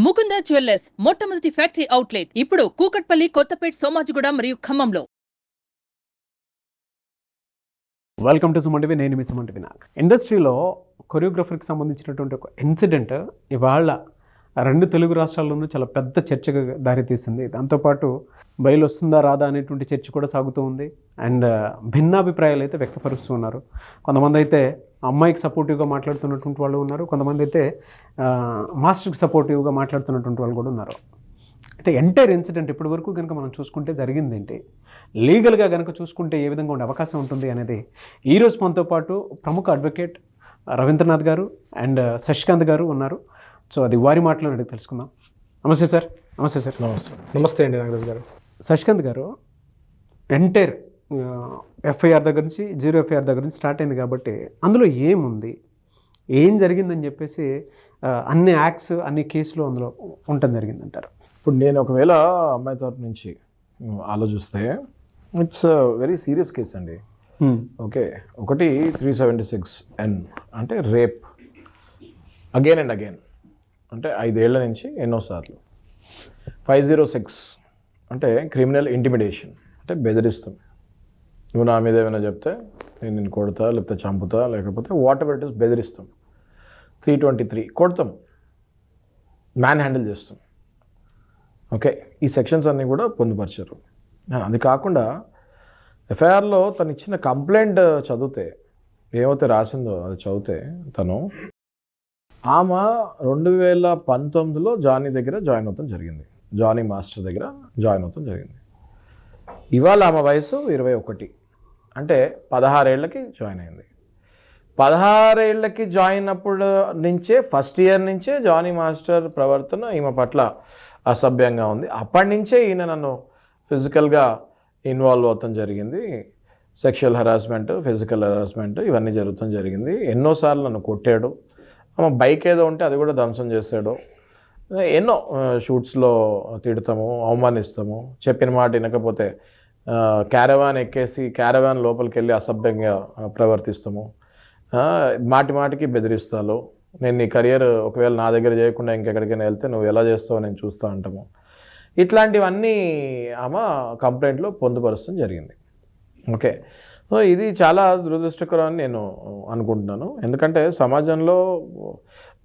Mukunda jewellers మొట్టమొదటి factory outlet ఇప్పుడు కూకట్పల్లి, కొత్తపేట్, సోమాజిగూడ మరియు ఖమ్మంలో. Welcome to Suman TV. నేను మీ సుమన్ టీవీ. ఇండస్ట్రీలో కొరియోగ్రఫర్కి సంబంధించినటువంటి ఒక ఇన్సిడెంట్ ఇవాళ రెండు తెలుగు రాష్ట్రాల్లోనూ చాలా పెద్ద చర్చగా దారితీసింది. దాంతోపాటు బయలు వస్తుందా రాదా అనేటువంటి చర్చ కూడా సాగుతూ ఉంది. అండ్ భిన్నాభిప్రాయాలు అయితే వ్యక్తపరుస్తూ ఉన్నారు. కొంతమంది అయితే అమ్మాయికి సపోర్టివ్గా మాట్లాడుతున్నటువంటి వాళ్ళు ఉన్నారు, కొంతమంది అయితే మాస్టర్కి సపోర్టివ్గా మాట్లాడుతున్నటువంటి వాళ్ళు కూడా ఉన్నారు. అయితే ఎంటైర్ ఇన్సిడెంట్ ఇప్పటి వరకు కనుక మనం చూసుకుంటే జరిగింది ఏంటి, లీగల్గా కనుక చూసుకుంటే ఏ విధంగా ఉండే అవకాశం ఉంటుంది అనేది ఈరోజు మనతో పాటు ప్రముఖ అడ్వకేట్ రవీంద్రనాథ్ గారు అండ్ శశికాంత్ గారు ఉన్నారు. సో అది వారి మాటలో అడిగి తెలుసుకుందాం. నమస్తే సార్. నమస్తే సార్. నమస్తే అండి నాగరాజు గారు. శశికాంత్ గారు, ఎంటైర్ ఎఫ్ఐఆర్ దగ్గర నుంచి, జీరో ఎఫ్ఐఆర్ దగ్గర నుంచి స్టార్ట్ అయింది కాబట్టి అందులో ఏముంది, ఏం జరిగిందని చెప్పేసి అన్ని యాక్ట్స్, అన్ని కేసులు అందులో ఉండటం జరిగిందంటారు. ఇప్పుడు నేను ఒకవేళ అమ్మాయి తరపు నుంచి ఆలోచిస్తే ఇట్స్ వెరీ సీరియస్ కేసు అండి. ఓకే, ఒకటి 376N అంటే రేప్ అగైన్ అండ్ అగైన్, అంటే 5 ఏళ్ల నుంచి ఎన్నోసార్లు. 506 అంటే క్రిమినల్ ఇంటిమిడేషన్, అంటే బెదిరిస్తాం. నువ్వు నా మీద ఏమైనా చెప్తే నేను నిన్ను కొడతా, లేకపోతే చంపుతా, లేకపోతే వాట్ ఎవర్ ఇట్ ఇస్ బెదిరిస్తాం. 323 కొడతాం, మ్యాన్ హ్యాండిల్ చేస్తాం. ఓకే, ఈ సెక్షన్స్ అన్నీ కూడా పొందుపరిచారు. అది కాకుండా ఎఫ్ఐఆర్లో తను ఇచ్చిన కంప్లైంట్ చదివితే, ఏమైతే రాసిందో అది చదివితే, తను ఆమె 2019లో జానీ దగ్గర జాయిన్ అవుతాం జరిగింది, జానీ మాస్టర్ దగ్గర జాయిన్ అవుతాం జరిగింది. ఇవాళ ఆమె వయసు 21, అంటే 16 ఏళ్ళకి జాయిన్ అయింది. 16 ఏళ్ళకి జాయిన్ అప్పుడు నుంచే, ఫస్ట్ ఇయర్ నుంచే జానీ మాస్టర్ ప్రవర్తన ఈమె పట్ల అసభ్యంగా ఉంది. అప్పటి నుంచే ఈయన నన్ను ఫిజికల్గా ఇన్వాల్వ్ అవుతాం జరిగింది. సెక్షువల్ హెరాస్మెంట్, ఫిజికల్ హెరాస్మెంట్ ఇవన్నీ జరుగుతాం జరిగింది. ఎన్నోసార్లు నన్ను కొట్టాడు. బైక్ ఏదో ఉంటే అది కూడా ధ్వంసం చేశాడు. ఎన్నో షూట్స్లో తిడతాము, అవమానిస్తాము, చెప్పిన మాట వినకపోతే క్యారవాన్ ఎక్కేసి క్యారవాన్ లోపలికి వెళ్ళి అసభ్యంగా ప్రవర్తిస్తాము, మాటికి బెదిరిస్తాను. నేను నీ కెరియర్ ఒకవేళ నా దగ్గర చేయకుండా ఇంకెక్కడికైనా వెళ్తే నువ్వు ఎలా చేస్తావో నేను చూస్తూ ఉంటాము. ఇట్లాంటివన్నీ ఆమె కంప్లైంట్లో పొందుపరచడం జరిగింది. ఓకే, సో ఇది చాలా దురదృష్టకరం అని నేను అనుకుంటున్నాను. ఎందుకంటే సమాజంలో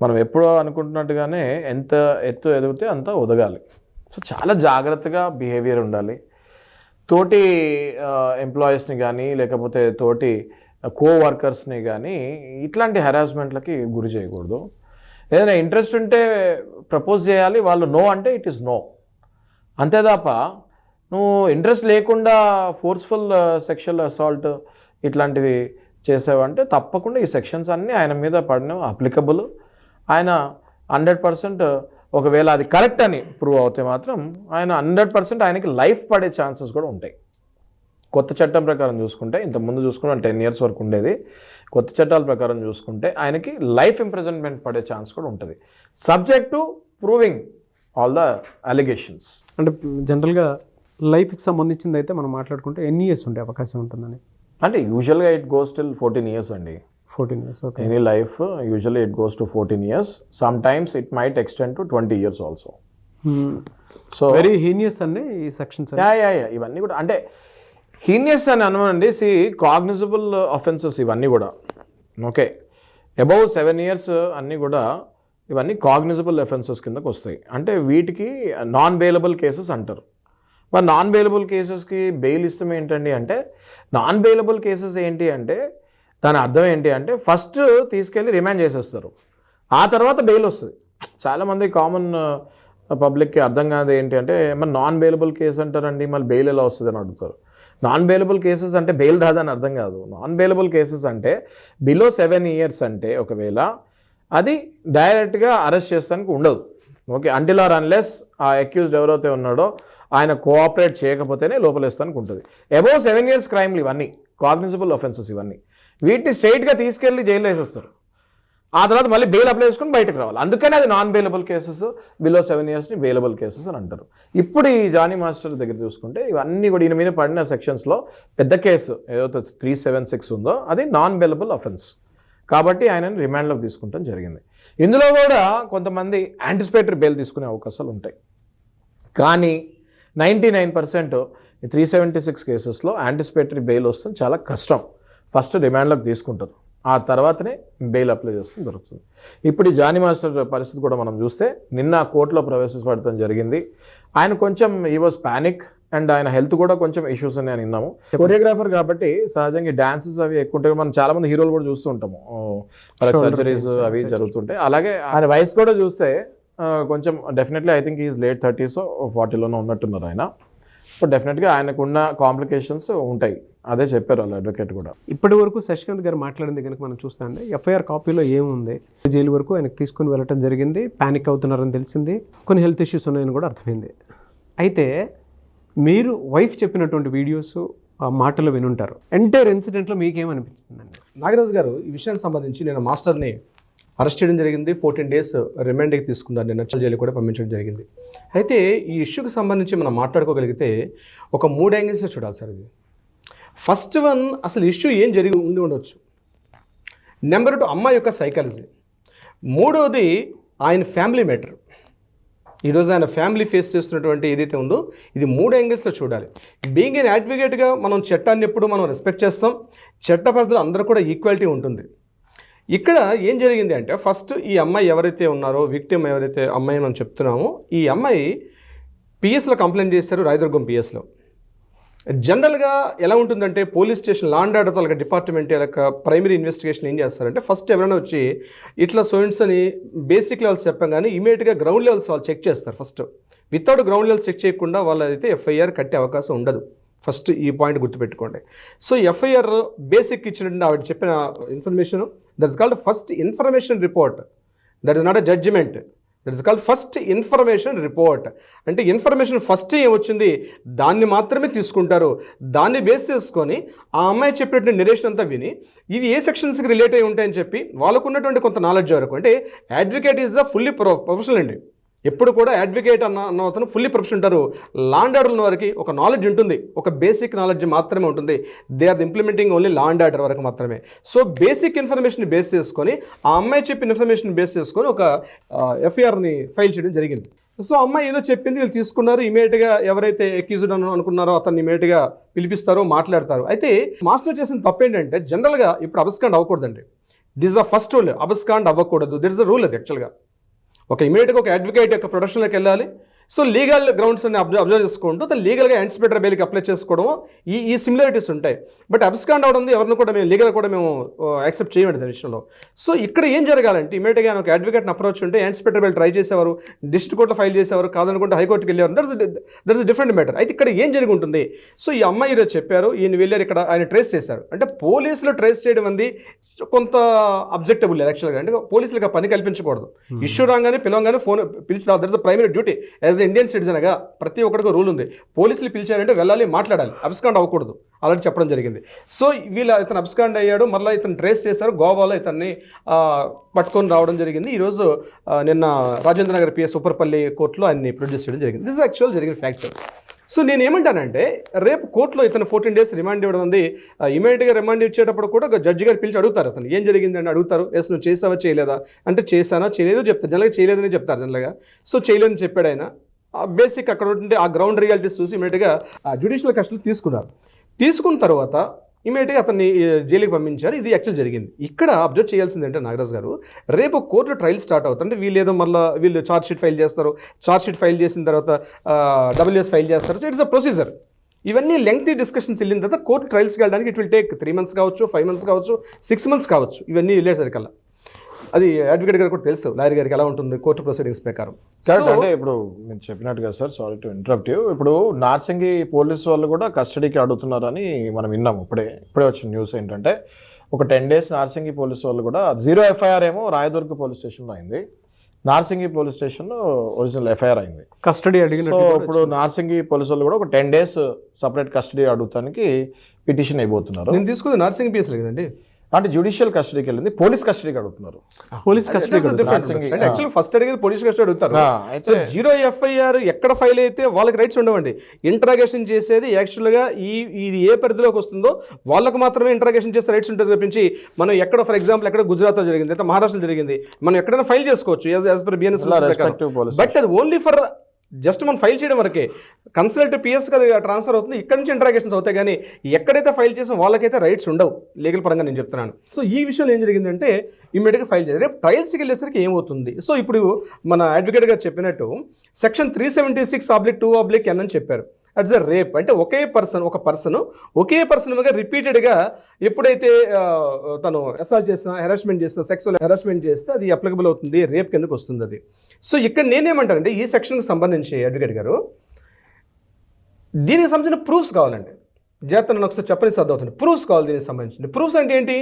మనం ఎప్పుడో అనుకుంటున్నట్టుగానే ఎంత ఎత్తు ఎదిగితే అంత ఒదగాలి. సో చాలా జాగ్రత్తగా బిహేవియర్ ఉండాలి. తోటి ఎంప్లాయీస్ని కానీ, లేకపోతే తోటి కోవర్కర్స్ని కానీ ఇట్లాంటి హెరాస్మెంట్లకి గురి చేయకూడదు. ఏదైనా ఇంట్రెస్ట్ ఉంటే ప్రపోజ్ చేయాలి, వాళ్ళు నో అంటే ఇట్ ఈస్ నో, అంతే తప్ప నువ్వు ఇంట్రెస్ట్ లేకుండా ఫోర్స్ఫుల్ సెక్షువల్ అసాల్ట్ ఇట్లాంటివి చేసావంటే తప్పకుండా ఈ సెక్షన్స్ అన్నీ ఆయన మీద పడిన అప్లికబుల్. ఆయన 100% ఒకవేళ అది కరెక్ట్ అని ప్రూవ్ అవుతే మాత్రం ఆయన 100% ఆయనకి లైఫ్ పడే ఛాన్సెస్ కూడా ఉంటాయి. కొత్త చట్టం ప్రకారం చూసుకుంటే, ఇంతకుముందు చూసుకున్న 10 years వరకు ఉండేది, కొత్త చట్టాల ప్రకారం చూసుకుంటే ఆయనకి లైఫ్ ఇంప్రిజన్మెంట్ పడే ఛాన్స్ కూడా ఉంటుంది, subject to proving all the allegations. అంటే జనరల్గా లైఫ్కి సంబంధించింది అయితే మనం మాట్లాడుకుంటే ఎన్ని ఇయర్స్ ఉండే అవకాశం ఉంటుందని? అంటే యూజువల్గా ఇట్ గోస్ టిల్ 14 years అండి. 14 years. Okay, any life usually it goes to 14 years. Some times it might extend to 20 years also. So very heinous అండి ఈ సెక్షన్స్. ఇవన్నీ కూడా అంటే హీనియస్ అని అనమండి. కాగ్నిజబుల్ అఫెన్సెస్ ఇవన్నీ కూడా. ఓకే, అబౌవ్ 7 years అన్నీ కూడా ఇవన్నీ కాగ్నిజబుల్ అఫెన్సెస్ కిందకు వస్తాయి. అంటే వీటికి నాన్ బెయిలబుల్ కేసెస్ అంటారు. మరి నాన్ బెయిలబుల్ కేసెస్కి బెయిల్ ఇస్తాం ఏంటండి అంటే, నాన్ బెయిలబుల్ కేసెస్ ఏంటి అంటే దాని అర్థం ఏంటి అంటే ఫస్ట్ తీసుకెళ్ళి రిమాండ్ చేసేస్తారు, ఆ తర్వాత బెయిల్ వస్తుంది. చాలామంది కామన్ పబ్లిక్కి అర్థం కాదు ఏంటి అంటే, మరి నాన్ బెయిలబుల్ కేసు అంటారండి, మళ్ళీ బెయిల్ ఎలా వస్తుంది అని అడుగుతారు. నాన్ బెయిలబుల్ కేసెస్ అంటే బెయిల్ రాదని అర్థం కాదు. నాన్ బెయిలబుల్ కేసెస్ అంటే బిలో 7 years అంటే ఒకవేళ అది డైరెక్ట్గా అరెస్ట్ చేస్తానికి ఉండదు. ఓకే, అంటిల్ ఆర్ అన్లెస్ ఆ అక్యూజ్డ్ ఎవరైతే ఉన్నాడో ఆయన కోఆపరేట్ చేయకపోతేనే లోపలేస్తానికి ఉంటుంది. అబౌవ్ 7 years క్రైమ్లు ఇవన్నీ కాగ్నిజబుల్ అఫెన్సెస్. ఇవన్నీ వీటిని స్ట్రైట్గా తీసుకెళ్ళి జైల్లో వేసేస్తారు, ఆ తర్వాత మళ్ళీ బెయిల్ అప్లై చేసుకుని బయటకు రావాలి. అందుకని అది నాన్ బెయిలబుల్ కేసెస్, బిలో 7 yearsని బెయిలబుల్ కేసెస్ అని అంటారు. ఇప్పుడు ఈ జానీ మాస్టర్ దగ్గర చూసుకుంటే ఇవన్నీ కూడా ఈయన మీద పడిన సెక్షన్స్లో పెద్ద కేసు ఏదైతే 376 ఉందో అది నాన్ బెయిలబుల్ అఫెన్స్. కాబట్టి ఆయనని రిమాండ్లోకి తీసుకుంటాం జరిగింది. ఇందులో కూడా కొంతమంది యాంటిసిపేటరీ బెయిల్ తీసుకునే అవకాశాలు ఉంటాయి. కానీ 99% ఈ 376 కేసెస్లో యాంటిసిపేటరీ బెయిల్ వస్తుంది చాలా కష్టం. ఫస్ట్ రిమాండ్లోకి తీసుకుంటారు, ఆ తర్వాతనే బెయిల్ అప్లై చేస్తుంది దొరుకుతుంది. ఇప్పుడు ఈ జానీ మాస్టర్ పరిస్థితి కూడా మనం చూస్తే నిన్న కోర్టులో ప్రవేశపెడతాం జరిగింది. ఆయన కొంచెం ఈ వాజ్ ప్యానిక్ అండ్ ఆయన హెల్త్ కూడా కొంచెం ఇష్యూస్ అని అని విన్నాము. కొరియోగ్రాఫర్ కాబట్టి సహజంగా డాన్సెస్ అవి ఎక్కువ ఉంటాయి. మనం చాలా మంది హీరోలు కూడా చూస్తూ ఉంటాము, సర్జరీస్ అవి జరుగుతుంటాయి. అలాగే ఆయన వయసు కూడా చూస్తే కొంచెం definitely I think is late 30s 40లోనే ఉన్నట్టున్నారు ఆయన. సో డెఫినెట్గా ఆయనకు ఉన్న కాంప్లికేషన్స్ ఉంటాయి, అదే చెప్పారు వాళ్ళ అడ్వకేట్ కూడా. ఇప్పటి వరకు శశికాంత్ గారు మాట్లాడింది కనుక మనం చూస్తాండి, ఎఫ్ఐఆర్ కాపీలో ఏముంది, జైలు వరకు ఆయనకు తీసుకుని వెళ్ళటం జరిగింది, ప్యానిక్ అవుతున్నారని తెలిసింది, కొన్ని హెల్త్ ఇష్యూస్ ఉన్నాయని కూడా అర్థమైంది. అయితే మీరు వైఫ్ చెప్పినటువంటి వీడియోస్ ఆ మాటలు వినుంటారు. ఎంటైర్ ఇన్సిడెంట్లో మీకేమనిపిస్తుందండి? నాగరాజు గారు, ఈ విషయానికి సంబంధించి నేను మాస్టర్ని అరెస్ట్ చేయడం జరిగింది. 14 days రిమాండ్కి తీసుకున్నారు. నేను నచ్చల జైలు కూడా పంపించడం జరిగింది. అయితే ఈ ఇష్యూకి సంబంధించి మనం మాట్లాడుకోగలిగితే ఒక 3 angles చూడాలి సార్. ఇది ఫస్ట్ వన్, అసలు ఇష్యూ ఏం జరిగి ఉండవచ్చు. నెంబర్ 2 అమ్మాయి యొక్క సైకాలజీ. మూడవది ఆయన ఫ్యామిలీ మ్యాటర్. ఈరోజు ఆయన ఫ్యామిలీ ఫేస్ చేస్తున్నటువంటి ఏదైతే ఉందో ఇది 3 angles చూడాలి. బీయింగ్ ఎన్ అడ్వకేట్గా మనం చట్టాన్ని ఎప్పుడు మనం రెస్పెక్ట్ చేస్తాం, చట్ట పరిధిలో అందరూ కూడా ఈక్వాలిటీ ఉంటుంది. ఇక్కడ ఏం జరిగింది అంటే, ఫస్ట్ ఈ అమ్మాయి ఎవరైతే ఉన్నారో, విక్టిమ్ ఎవరైతే అమ్మాయి మనం చెప్తున్నామో, ఈ అమ్మాయి పిఎస్లో కంప్లైంట్ చేశారు, రాయదుర్గం పిఎస్లో. జనరల్గా ఎలా ఉంటుందంటే, police station law and order వాళ్ళ డిపార్ట్మెంట్ యొక్క ప్రైమరీ ఇన్వెస్టిగేషన్ ఏం చేస్తారంటే, ఫస్ట్ ఎవరైనా వచ్చి ఇట్లా సోయిన్స్ అని బేసిక్ లెవెల్స్ చెప్పగానే ఇమీడియట్గా గ్రౌండ్ లెవెల్స్ వాళ్ళు చెక్ చేస్తారు. First without ground levels check చేయకుండా వాళ్ళైతే ఎఫ్ఐఆర్ కట్టే అవకాశం ఉండదు. ఫస్ట్ ఈ పాయింట్ గుర్తుపెట్టుకోండి. సో ఎఫ్ఐఆర్ బేసిక్ ఇచ్చినట్టు ఆవిడ చెప్పిన information, that is called first information report. That is not a judgement, that is called first information report. అంటే ఇన్ఫర్మేషన్ ఫస్ట్ ఏం వచ్చింది దాన్ని మాత్రమే తీసుకుంటారు. దాన్ని బేస్ చేసుకొని ఆ అమ్మాయి చెప్పినటువంటి నిరేషన్ అంతా విని ఇవి ఏ సెక్షన్స్కి రిలేట్ అయి ఉంటాయని చెప్పి వాళ్ళకు ఉన్నటువంటి కొంత నాలెడ్జ్ వరకు, అంటే advocate is the fully professional అండి. ఎప్పుడు కూడా అడ్వకేట్ అన్న అతను ఫుల్లీ ప్రొఫెషనల్ ఉంటారు. లా అండ్ ఆర్డర్ వరకు ఒక నాలెడ్జ్ ఉంటుంది, ఒక బేసిక్ నాలెడ్జ్ మాత్రమే ఉంటుంది. They are implementing only law and order వరకు మాత్రమే. సో బేసిక్ ఇన్ఫర్మేషన్ బేస్ చేసుకొని ఆ అమ్మాయి చెప్పిన ఇన్ఫర్మేషన్ బేస్ చేసుకొని ఒక ఎఫ్ఐఆర్ని ఫైల్ చేయడం జరిగింది. సో అమ్మాయి ఏదో చెప్పింది, వీళ్ళు తీసుకున్నారు. ఇమీడియట్గా ఎవరైతే అక్యూజ్డ్ అనుకున్నారో అతన్ని ఇమీడియట్గా పిలిపిస్తారో మాట్లాడతారు. అయితే మాస్టర్ చేసిన తప్పు ఏంటంటే, జనరల్గా ఇప్పుడు అబస్కాండ్ అవ్వకూడదండి. This is the first rule, abscond అవ్వకూడదు. That is the rule. అది యాక్చువల్గా ఒక ఇమీడియట్గా ఒక అడ్వకేట్ యొక్క ప్రొడక్షన్లోకి వెళ్ళాలి. సో లీగల్ గ్రౌండ్స్ అన్ని అబ్జర్వ్ చేసుకుంటూ తను లీగల్గా యాంటిసిపేటరీ బెయిల్కి అప్లై చేసుకోవడము ఈ సిమిలారిటీస్ ఉంటాయి. బట్ అబ్స్కాండ్ అవడం ఎవరిని కూడా మేము లీగల్ కూడా మేము యాక్సెప్ట్ చేయమండి దాని విషయంలో. సో ఇక్కడ ఏం జరగాలంటే, ఇమీడియట్గా ఒక అడ్వకేట్ని అప్రోచ్ ఉంటే యాంటిసిపేటరీ బెయిల్ ట్రై చేసేవారు, డిస్ట్రిక్ట్ కోర్టులో ఫైల్ చేసేవారు, కాదనుకుంటే హైకోర్టుకి వెళ్ళేవారు. That's different matter. అయితే ఇక్కడ ఏం జరిగి ఉంటుంది, సో ఈ అమ్మాయి ఈరోజు చెప్పారు, ఈయన వెళ్ళారు, ఇక్కడ ఆయన ట్రేస్ చేశారు. అంటే పోలీసులు ట్రేస్ చేయడం అనేది కొంత అబ్జెక్టబుల్ యాక్చువల్గా. అంటే పోలీసులకు పని కల్పించకూడదు. ఇష్యూ రాగానే పిలవగానే ఫోన్ పిలిచి రాదు. That's the primary duty as Indian సిటిజన్గా. ప్రతి ఒక్కరికి రూల్ ఉంది, పోలీసులు పిలిచారంటే వెళ్ళాలి, మాట్లాడాలి, అబ్స్కాండ్ అవ్వకూడదు. అలాంటి చెప్పడం జరిగింది. సో ఇతను అబ్స్కాండ్ అయ్యాడు, మళ్ళీ ఇతను ట్రేస్ చేశారు, గోవాలో ఇతన్ని పట్టుకొని రావడం జరిగింది. ఈరోజు నిన్న రాజేంద్ర నగర్ పిఎస్ సూపర్పల్లి కోర్టులో ఆయన్ని ప్రొడ్యూస్ చేయడం జరిగింది. దిస్ యాక్చువల్ జరిగిన ఫ్యాక్టర్. సో నేను ఏమంటానంటే, రేపు కోర్టులో ఇతను 14 days రిమాండ్ ఇవ్వడం ఉంది. ఇమీడియట్గా రిమాండ్ ఇచ్చేటప్పుడు కూడా జడ్జి గారు పిలిచి అడుగుతారు, అతను ఏం జరిగిందని అడుగుతారు. ఎస్ నువ్వు చేసావా చేయలేదా అంటే, చేశానా చేయలేదో చెప్తారు. జనరల్గా చేయలేదని చెప్తారు జనరల్గా. సో చేయలేదని చెప్పాడు ఆయన. బేసిక్ అక్కడ ఉంటే ఆ గ్రౌండ్ రియాలిటీస్ చూసి ఇమీడియట్గా జ్యుడిషియల్ కస్టడీ తీసుకున్నారు. తీసుకున్న తర్వాత ఇమీడియట్గా అతన్ని జైలుకి పంపించారు. ఇది యాక్చువల్ జరిగింది. ఇక్కడ అబ్జర్వ్ చేయాల్సింది అంటే నాగరాజ్ గారు, రేపు కోర్టులో ట్రయల్ స్టార్ట్ అవుతుంది. వీళ్ళు ఏదో మళ్ళీ వీళ్ళు ఛార్జ్ షీట్ ఫైల్ చేస్తారు. ఛార్జ్ షీట్ ఫైల్ చేసిన తర్వాత WS ఫైల్ చేస్తారు. It's a procedure. ఇవన్నీ లెంగ్తీ డిస్కషన్స్ వెళ్ళిన తర్వాత కోర్టు ట్రయల్స్కి వెళ్ళడానికి ఇట్ విల్ టేక్ 3 months కావచ్చు, 5 months కావచ్చు, 6 months కావచ్చు. ఇవన్నీ వెళ్ళేసరికల్లా అది అడ్వకేట్ గారికి కూడా తెలుసు, లాయర్ గారికి ఎలా ఉంటుంది కోర్టు ప్రొసీడింగ్స్ ప్రకారం. కరెక్ట్. అంటే ఇప్పుడు మీరు చెప్పినట్టుగా sir, sorry to interrupt you, ఇప్పుడు నార్సింగి పోలీసు వాళ్ళు కూడా కస్టడీకి అడుగుతున్నారని మనం విన్నాము. ఇప్పుడే వచ్చిన న్యూస్ ఏంటంటే, ఒక 10 days నార్సింగి పోలీసు వాళ్ళు కూడా 0 FIR ఏమో రాయదుర్గ పోలీస్ స్టేషన్లో అయింది, నార్సింగి పోలీస్ స్టేషన్లో ఒరిజినల్ FIR అయింది. కస్టడీ అడిగిన. సో ఇప్పుడు నార్సింగి పోలీసు వాళ్ళు కూడా ఒక 10 days సపరేట్ కస్టడీ అడుగుతానికి పిటిషన్ అయిపోతున్నారు. నేను తీసుకుంది నార్సింగి పిఎస్ లేదండి. అంటే జ్యుడిషియల్ కస్టడీకి వెళ్ళింది, పోలీస్ కస్టడీకి అడుగుతున్నారు. పోలీస్ కస్టడీ అంటే యాక్చువల్ ఫస్ట్ అడిగేది పోలీస్ కస్టడీ అడుగుతారు. అయితే జీరో ఎఫ్ఐఆర్ ఎక్కడ ఫైల్ అయితే వాళ్ళకి రైట్స్ ఉండవండి. ఇంట్రాగేషన్ చేసేది యాక్చువల్గా ఇది ఏ పరిధిలోకి వస్తుందో వాళ్ళకు మాత్రమే ఇంట్రాగేషన్ చేసే రైట్స్ ఉంటుంది తప్పించి మనం ఎక్కడ ఫర్ ఎగ్జాంపుల్ ఎక్కడ గుజరాత్లో జరిగింది, అయితే మహారాష్ట్రలో జరిగింది, మనం ఎక్కడైనా ఫైల్ చేసుకోవచ్చు as per BNS. Respective police but అది ఓన్లీ ఫర్ జస్ట్ మనం ఫైల్ చేయడం వరకే. కన్సల్ట్ పిఎస్కి అది ట్రాన్స్ఫర్ అవుతుంది, ఇక్కడ నుంచి ఇంట్రాగేషన్స్ అవుతాయి, కానీ ఎక్కడైతే ఫైల్ చేసాం వాళ్ళకైతే రైట్స్ ఉండవు లీగల్ పరంగా, నేను చెప్తున్నాను. సో ఈ విషయంలో ఏం జరిగిందంటే ఇమ్మీడియట్గా ఫైల్ చేయాలి. రేపు ట్రయల్స్కి వెళ్ళేసరికి ఏమవుతుంది? సో ఇప్పుడు మన అడ్వకేట్ గారు చెప్పినట్టు సెక్షన్ 376/2/N అని చెప్పారు. అట్స్ అ రేప్. అంటే ఒక పర్సన్ మీద రిపీటెడ్గా ఎప్పుడైతే తను అసాల్ట్ చేసినా, హెరాస్మెంట్ చేసినా, సెక్సువల్ హెరాస్మెంట్ చేస్తే అది అప్లికబుల్ అవుతుంది, రేప్ కిందకు వస్తుంది అది. సో ఇక్కడ నేనేమంటానంటే ఈ సెక్షన్కి సంబంధించి అడ్వకేట్ గారు దీనికి సంబంధించిన ప్రూఫ్స్ కావాలండి. జాగ్రత్త నన్ను ఒకసారి చెప్పని సర్ది అవుతుంది. ప్రూఫ్స్ కావాలి దీనికి సంబంధించి. ప్రూఫ్స్ అంటే ఏంటి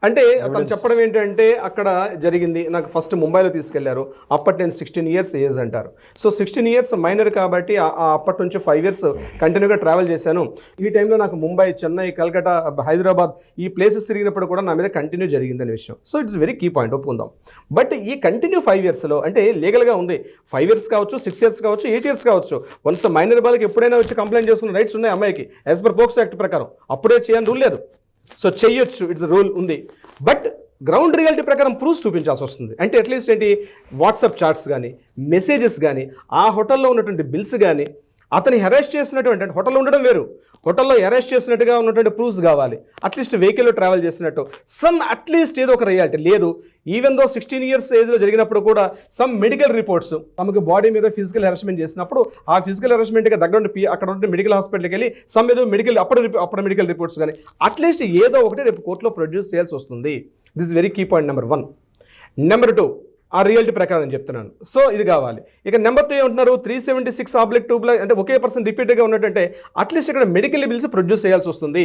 అంటే తను చెప్పడం ఏంటంటే అక్కడ జరిగింది, నాకు ఫస్ట్ ముంబైలో తీసుకెళ్లారు, అప్పటి నేను 16 years ఏజ్ అంటారు. సో 16 years మైనర్ కాబట్టి అప్పటి నుంచి 5 years కంటిన్యూగా ట్రావెల్ చేశాను. ఈ టైంలో నాకు ముంబై, చెన్నై, కల్కటా, హైదరాబాద్ ఈ ప్లేసెస్ తిరిగినప్పుడు కూడా నా మీద కంటిన్యూ జరిగిందనే విషయం. So it's very key point, ఒప్పుకుందాం. బట్ ఈ కంటిన్యూ 5 yearsలో అంటే లీగల్గా ఉంది, 5 years కావచ్చు, 6 years కావచ్చు, 8 years కావచ్చు. వన్స్ మైనర్ బాలకి ఎప్పుడైనా వచ్చి కంప్లైంట్ చేసుకున్న రైట్స్ ఉన్నాయి అమ్మాయికి యాజ్ పర్ పోక్సో యాక్ట్ ప్రకారం. అప్పుడే చేయని రూల్ లేదు, సో చెయ్యొచ్చు, ఇట్స్ రూల్ ఉంది. బట్ గ్రౌండ్ రియాలిటీ ప్రకారం ప్రూఫ్ చూపించాల్సి వస్తుంది. అంటే అట్లీస్ట్ ఏంటి, వాట్సాప్ చాట్స్ కానీ, మెసేజెస్ కానీ, ఆ హోటల్లో ఉన్నటువంటి బిల్స్ కానీ, అతని అరెస్ట్ చేసినటువంటి, అంటే హోటల్లో ఉండడం వేరు, హోటల్లో అరెస్ట్ చేసినట్టుగా ఉన్నటువంటి ప్రూఫ్స్ కావాలి. అట్లీస్ట్ వెహికల్లో ట్రావెల్ చేసినట్టు అట్లీస్ట్ ఏదో ఒక రియాలిటీ లేదు. ఈవెన్ దో 16 years ఏజ్లో జరిగినప్పుడు కూడా సమ్ మెడికల్ రిపోర్ట్స్, తమకు బాడీ మీద ఫిజికల్ హెరాస్మెంట్ చేసినప్పుడు ఆ ఫిజికల్ హెరాస్మెంట్గా దగ్గర అక్కడ ఉంటే మెడికల్ హాస్పిటల్కి వెళ్ళి సమ్ ఏదో మెడికల్ అప్పుడు మెడికల్ రిపోర్ట్స్ కానీ అట్లీస్ట్ ఏదో ఒకటి రేపు కోర్టులో ప్రొడ్యూస్ చేయాల్సి వస్తుంది. This is very key point number 1. Number 2 ఆ రియాలిటీ ప్రకారం నేను చెప్తున్నాను. సో ఇది కావాలి. ఇక నెంబర్ 2 ఏమంటున్నారు, 376/2 అంటే ఒకే పర్సన్ రిపీటెడ్గా ఉన్నట్టంటే అట్లీస్ట్ ఇక్కడ మెడికల్ బిల్స్ ప్రొడ్యూస్ చేయాల్సి వస్తుంది.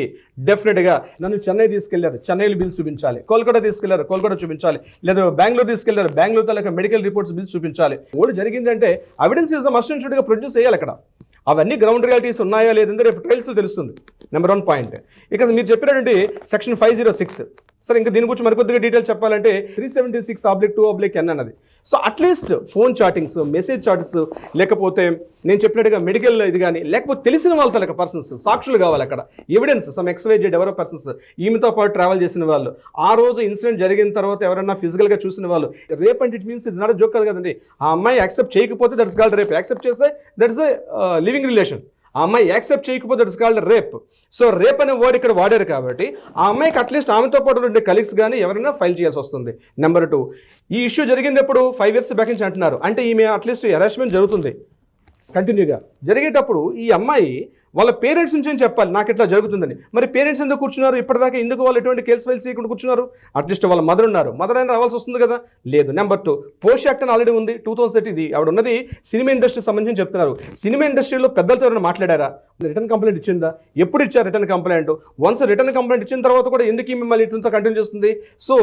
డెఫినెట్గా నన్ను చెన్నై తీసుకెళ్లారు, చెన్నైలో బిల్స్ చూపించాలి. కోల్కతా తీసుకెళ్లారు, కోల్కతా చూపించాలి. లేదా బెంగళూరు తీసుకెళ్లారు, బెంగళూరు తాలూకా మెడికల్ రిపోర్ట్స్ బిల్స్ చూపించాలి. ఓల్డ్ జరిగిందంటే evidence is the must and షుడ్గా ప్రొడ్యూస్ చేయాలి. అక్కడ అవన్నీ గ్రౌండ్ రియాలిటీస్ ఉన్నాయా లేదంటే రేపు ట్రయల్స్లో తెలుస్తుంది. Number 1 point. ఇక మీరు చెప్పినటువంటి సెక్షన్ 506, సరే ఇంకా దీని గురించి మరికొద్దిగా డీటెయిల్ చెప్పాలంటే 376/2/N అన్నది. So at least phone chattings, message chattings, లేకపోతే నేను చెప్పినట్టుగా మెడికల్ ఇది కానీ, లేకపోతే తెలిసిన వాళ్ళ తలక పర్సన్స్, సాక్షులు కావాలి అక్కడ, ఎవిడెన్స్, సమ్ XYZ ఎవరో పర్సన్స్ ఈమెతో పాటు ట్రావెల్ చేసిన వాళ్ళు, ఆ రోజు ఇన్సిడెంట్ జరిగిన తర్వాత ఎవరైనా ఫిజికల్గా చూసిన వాళ్ళు. రేప్ అంటే it means it's not joke కదండి. ఆ అమ్మాయి యాక్సెప్ట్ చేయకపోతే దట్స్ కాల్డ్ రేప్, యాక్సెప్ట్ చేస్తే దట్స్ లివింగ్ రిలేషన్. ఆ అమ్మాయి యాక్సెప్ట్ చేయకపోతే that's called rape. So rape అనే వర్డ్ ఇక్కడ వాడారు కాబట్టి ఆ అమ్మాయికి అట్లీస్ట్ ఆమెతో పాటు ఉండే కలీగ్స్ కానీ ఎవరైనా ఫైల్ చేయాల్సి వస్తుంది. నెంబర్ 2, ఈ ఇష్యూ జరిగింది ఎప్పుడు 5 years బ్యాక్ నుంచి అంటున్నారు, అంటే ఈమె అట్లీస్ట్ హెరాస్మెంట్ జరుగుతుంది కంటిన్యూగా. జరిగేటప్పుడు ఈ అమ్మాయి వాళ్ళ పేరెంట్స్ నుంచి ఏం చెప్పాలి నాకు ఇట్లా జరుగుతుందని. మరి పేరెంట్స్ ఎందుకు కూర్చున్నారు ఇప్పటిదాకా, ఎందుకు వాళ్ళు ఎటువంటి కేసు ఫైల్స్ చేయకుండా కూర్చున్నారు? అట్లీస్ట్ వాళ్ళ మదర్ ఉన్నారు, మదర్ అయినా రావాల్సి వస్తుంది కదా, లేదు. నెంబర్ 2, పోస్ట్ యాక్ట్ అని ఆల్రెడీ ఉంది 2030. ఇది ఆవిడ ఉన్నది సినిమా ఇండస్ట్రీకి సంబంధించి చెప్తున్నారు. సినిమా ఇండస్ట్రీలో పెద్దలతో ఎవరైనా మాట్లాడారా? రిటర్న్ కంప్లైంట్ ఇచ్చిందా? ఎప్పుడు ఇచ్చారు return complaint? Once return complaint ఇచ్చిన తర్వాత కూడా ఎందుకు మిమ్మల్ని ఇట్లా కంటిన్యూ చేస్తుంది? సో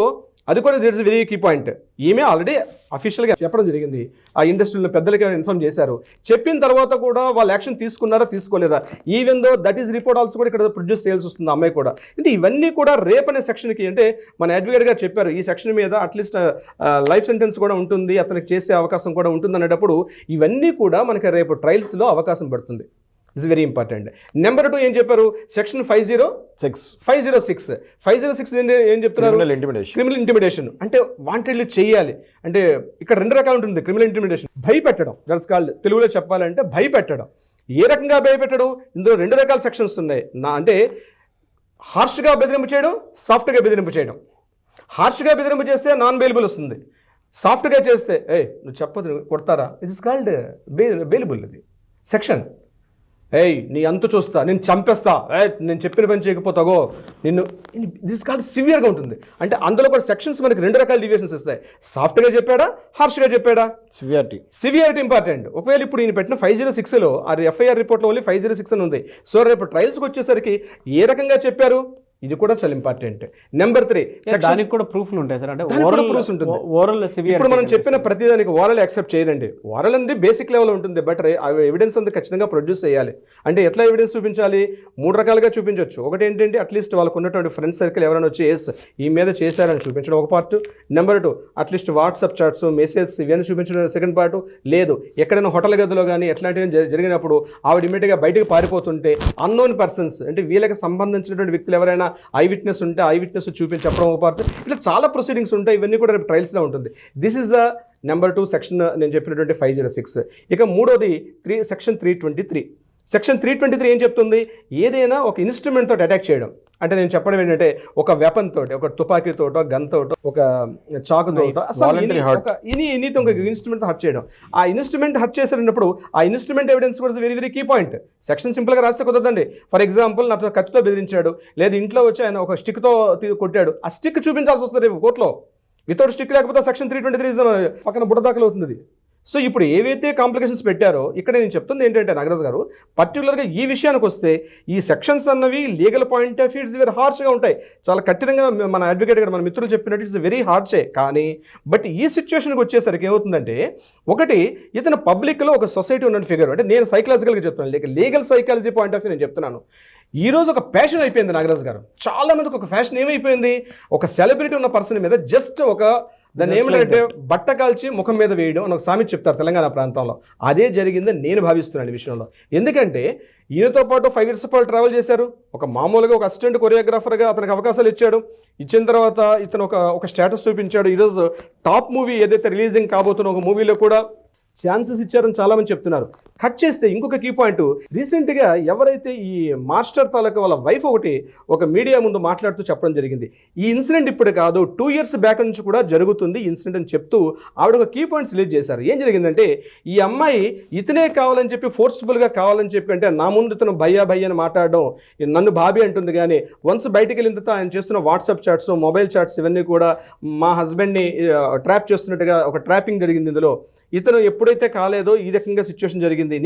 అది కూడా దిట్స్ వెరీ కీ పాయింట్. ఈమె ఆల్రెడీ అఫీషియల్గా చెప్పడం జరిగింది, ఆ ఇండస్ట్రీలో పెద్దలకి ఇన్ఫార్మ్ చేశారు. చెప్పిన తర్వాత కూడా వాళ్ళు యాక్షన్ తీసుకున్నారా తీసుకోలేదా? Even though that is report also కూడా ఇక్కడ ప్రొడ్యూస్ చేయాల్సి వస్తుంది అమ్మాయి కూడా. అంటే ఇవన్నీ కూడా రేప్ అనే సెక్షన్కి, అంటే మన అడ్వకేట్ గారు చెప్పారు ఈ సెక్షన్ మీద అట్లీస్ట్ లైఫ్ సెంటెన్స్ కూడా ఉంటుంది, అతనికి చేసే అవకాశం కూడా ఉంటుంది అనేటప్పుడు ఇవన్నీ కూడా మనకి రేపు ట్రయల్స్లో అవకాశం పడుతుంది. It's very important. నెంబర్ 2 ఏం చెప్పారు, సెక్షన్ 506 ఏం చెప్తున్నారు, క్రిమినల్ ఇంటిమిడేషన్. అంటే వాంటెడ్లీ చేయాలి. అంటే ఇక్కడ 2 రకాలు ఉంటుంది క్రిమినల్ ఇంటిమిడేషన్. భయపెట్టడం, దట్స్ కాల్డ్, తెలుగులో చెప్పాలంటే భయపెట్టడం. ఏ రకంగా భయపెట్టడం? ఇందులో 2 రకాల సెక్షన్స్ ఉన్నాయి. అంటే హార్ష్గా బెదిరింపు చేయడం, సాఫ్ట్గా బెదిరింపు చేయడం. హార్ష్గా బెదిరింపు చేస్తే నాన్ బెయిలబుల్ వస్తుంది, సాఫ్ట్గా చేస్తే నువ్వు చెప్పదు కొడతారా, ఇట్ ఇస్ కాల్డ్ బెయిలబుల్. ఇది సెక్షన్. నీ అంతు చూస్తా, నేను చంపేస్తా, నేను చెప్పిన పని చేయకపోతాగో నిన్ను, దిస్ కాల్డ్ సివియర్గా ఉంటుంది. అంటే అందులో కూడా సెక్షన్స్ మనకి 2 రకాల డివియేషన్స్ ఇస్తాయి. సాఫ్ట్గా చెప్పాడా, హార్ష్గా చెప్పాడా? Severity important. ఒకవేళ ఇప్పుడు ఈయన పెట్టిన 506లో ఆ ఎఫ్ఐఆర్ రిపోర్ట్లో ఓన్లీ 506 అని ఉంది. సో రేపు ట్రయల్స్కి వచ్చేసరికి ఏ రకంగా చెప్పారు, ఇది కూడా చాలా ఇంపార్టెంట్. నెంబర్ 3 దానికి కూడా ప్రూఫ్లు ఉంటాయి సార్, అంటే దానికి కూడా proofs ఉంటుంది. ఓరల్ ఇప్పుడు మనం చెప్పిన ప్రతిదానికి ఓరల్ యాక్సెప్ట్ చేయరండి. ఓరల్ అనేది బేసిక్ లెవెల్ ఉంటుంది, బట్ ఎవిడెన్స్ అంతా ఖచ్చితంగా ప్రొడ్యూస్ చేయాలి. అంటే ఎట్లా ఎవిడెన్స్ చూపించాలి? 3 రకాలుగా చూపించవచ్చు. ఒకటి ఏంటంటే అట్లీస్ట్ వాళ్ళకు ఉన్నటువంటి ఫ్రెండ్స్ సర్కిల్ ఎవరైనా వచ్చి ఎస్ ఈ మీద చేశారని చూపించడం ఒక part. Number 2 at least WhatsApp chats, message ఇవన్నీ చూపించడం సెకండ్ పార్ట్. లేదు ఎక్కడైనా హోటల్ గదిలో కానీ ఎట్లాంటివి జరిగినప్పుడు ఆవిడ ఇమీడియట్గా బయటకు పారిపోతుంటే అన్నోన్ పర్సన్స్ అంటే వీళ్ళకి సంబంధించినటువంటి వ్యక్తులు ఎవరైనా ఐ విట్నెస్ ఉంటే ఐ విట్నెస్ చూపించడం ఒక పార్ట్. ఇట్లా చాలా ప్రొసీడింగ్స్ ఉంటాయి. ఇవన్నీ కూడా రేపు ట్రయల్స్లో ఉంటుంది. This is the number 2 section నేను చెప్పినటువంటి 506. ఇక మూడోది సెక్షన్ 323. సెక్షన్ 323 ఏం చెప్తుంది? ఏదైనా ఒక ఇన్స్ట్రుమెంట్ తోటి అటాక్ చేయడం. అంటే నేను చెప్పడం ఏంటంటే ఒక వెపన్ తోటి, ఒక తుపాకీతోటో, గన్ తోటో, ఒక చాకుతోటో, ఎనీతో ఒక ఇన్స్ట్రుమెంట్ హర్ట్ చేయడం. ఆ ఇన్స్ట్రుమెంట్ హర్ట్ చేసినప్పుడు ఆ ఇన్స్ట్రుమెంట్ ఎవిడెన్స్ కూడా very very key point. Section సింపుల్గా రాస్తే కుదరదండి. ఫర్ ఎగ్జాంపుల్ నాతో కత్తితో బెదిరించాడు, లేదా ఇంట్లో వచ్చి ఆయన ఒక స్టిక్తో కొట్టాడు, ఆ స్టిక్ చూపించాల్సి వస్తుంది రేపు కోర్టులో. వితౌట్ స్టిక్ లేకపోతే సెక్షన్ 323 పక్కన బుడదాఖలు అవుతుంది. సో ఇప్పుడు ఏవైతే కాంప్లికేషన్స్ పెట్టారో ఇక్కడ నేను చెప్తుంది ఏంటంటే నాగరాజ్ గారు, పర్టికులర్గా ఈ విషయానికి వస్తే ఈ సెక్షన్స్ అన్నవి legal point of view it's very హార్ష్గా ఉంటాయి. చాలా కఠినంగా మన అడ్వకేట్ గారు మన మిత్రులు చెప్పినట్టు ఇట్స్ వెరీ హార్షే. కానీ బట్ ఈ సిచ్యువేషన్కి వచ్చేసరికి ఏమవుతుందంటే, ఒకటి ఇతను పబ్లిక్లో ఒక సొసైటీ ఉన్న ఫిగర్. అంటే నేను సైకలాజికల్గా చెప్తున్నాను, లేక legal psychology point of view నేను చెప్తున్నాను. ఈరోజు ఒక ప్యాషన్ అయిపోయింది నాగరాజ్ గారు. చాలా మందికి ఒక ఫ్యాషన్ ఏమైపోయింది, ఒక సెలబ్రిటీ ఉన్న పర్సన్ మీద జస్ట్ ఒక దాన్ని ఏమిటంటే బట్ట కాల్చి ముఖం మీద వేయడం అని ఒక సామెత చెప్తారు తెలంగాణ ప్రాంతంలో. అదే జరిగిందని నేను భావిస్తున్నాను ఈ విషయంలో. ఎందుకంటే ఈయనతో పాటు 5 years పాటు ట్రావెల్ చేశారు. ఒక మామూలుగా ఒక అసిస్టెంట్ కొరియోగ్రాఫర్గా అతనికి అవకాశాలు ఇచ్చాడు. ఇచ్చిన తర్వాత ఇతను ఒక స్టేటస్ చూపించాడు. ఈరోజు టాప్ మూవీ ఏదైతే రిలీజింగ్ కాబోతున్న ఒక మూవీలో కూడా ఛాన్సెస్ ఇచ్చారని చాలామంది చెప్తున్నారు. కట్ చేస్తే ఇంకొక కీ పాయింట్, రీసెంట్గా ఎవరైతే ఈ మాస్టర్ తాలూకా వాళ్ళ వైఫ్ ఒక మీడియా ముందు మాట్లాడుతూ చెప్పడం జరిగింది. ఈ ఇన్సిడెంట్ ఇప్పుడు కాదు 2 years బ్యాక్ నుంచి కూడా జరుగుతుంది ఈ ఇన్సిడెంట్ అని చెప్తూ ఆవిడ ఒక కీ పాయింట్స్ రిలీజ్ చేశారు. ఏం జరిగిందంటే, ఈ అమ్మాయి ఇతనే కావాలని చెప్పి ఫోర్స్ఫుల్గా కావాలని చెప్పి అంటే నా ముందు ఇతను భయ్యా అని మాట్లాడడం, నన్ను బాబీ అంటుంది. కానీ వన్స్ బయటికి వెళ్ళిన తర్వాత ఆయన చేస్తున్న వాట్సాప్ చాట్స్, మొబైల్ చాట్స్ ఇవన్నీ కూడా మా హస్బెండ్ని ట్రాప్ చేస్తున్నట్టుగా ఒక ట్రాపింగ్ జరిగింది. ఇందులో ఇతను ఎప్పుడైతే కాలేదో ఈ రకంగా సిచ్యువేషన్ జరిగింది.